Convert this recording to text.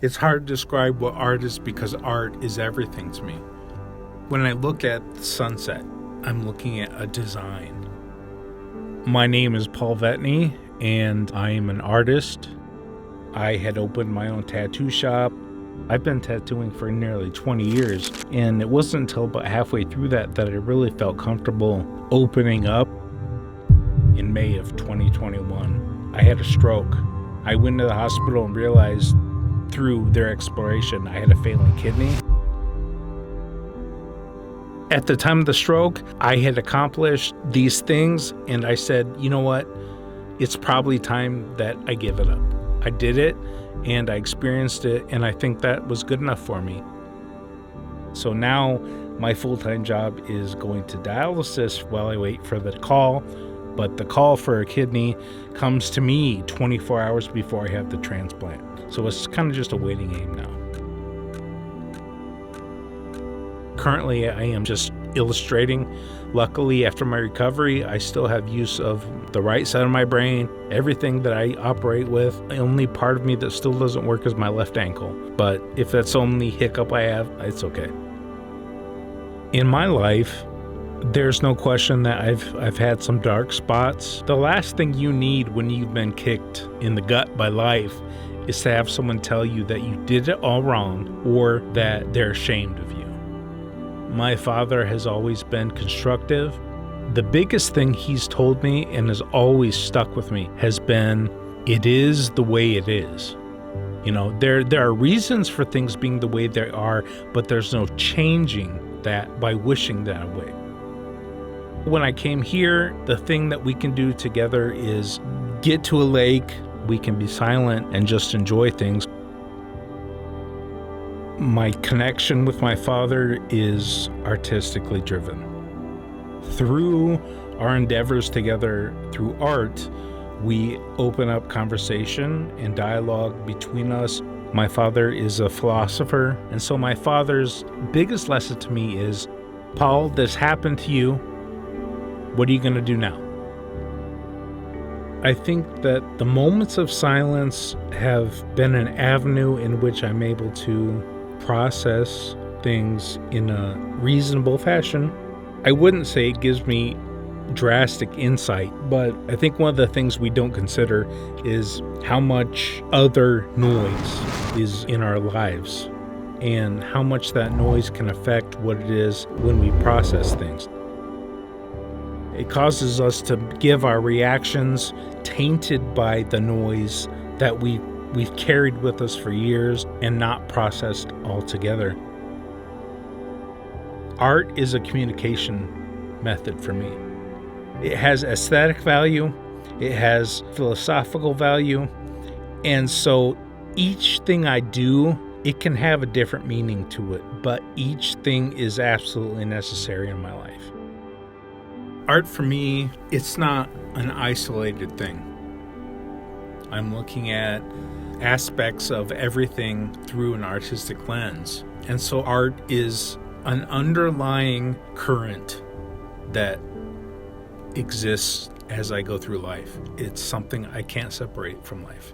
It's hard to describe what art is because art is everything to me. When I look at the sunset, I'm looking at a design. My name is Paul Vetne, and I am an artist. I had opened my own tattoo shop. I've been tattooing for nearly 20 years, and it wasn't until about halfway through that I really felt comfortable opening up. In May of 2021, I had a stroke. I went to the hospital and realized through their exploration I had a failing kidney. At the time of the stroke, I had accomplished these things, and I said, you know what? It's probably time that I give it up. I did it, and I experienced it, and I think that was good enough for me. So now my full-time job is going to dialysis while I wait for the call, but the call for a kidney comes to me 24 hours before I have the transplant. So it's kind of just a waiting game now. Currently, I am just illustrating. Luckily, after my recovery, I still have use of the right side of my brain, everything that I operate with. The only part of me that still doesn't work is my left ankle. But if that's the only hiccup I have, it's okay. In my life, there's no question that I've had some dark spots. The last thing you need when you've been kicked in the gut by life is to have someone tell you that you did it all wrong or that they're ashamed of you. My father has always been constructive. The biggest thing he's told me and has always stuck with me has been, it is the way it is. You know, there are reasons for things being the way they are, but there's no changing that by wishing that way. When I came here, the thing that we can do together is get to a lake, we can be silent and just enjoy things. My connection with my father is artistically driven. Through our endeavors together through art, we open up conversation and dialogue between us. My father is a philosopher, and so my father's biggest lesson to me is, Paul, this happened to you. What are you going to do now? I think that the moments of silence have been an avenue in which I'm able to process things in a reasonable fashion. I wouldn't say it gives me drastic insight, but I think one of the things we don't consider is how much other noise is in our lives and how much that noise can affect what it is when we process things. It causes us to give our reactions tainted by the noise that we've carried with us for years and not processed altogether. Art is a communication method for me. It has aesthetic value, it has philosophical value, and so each thing I do, it can have a different meaning to it, but each thing is absolutely necessary in my life. Art for me, it's not an isolated thing. I'm looking at aspects of everything through an artistic lens. And so art is an underlying current that exists as I go through life. It's something I can't separate from life.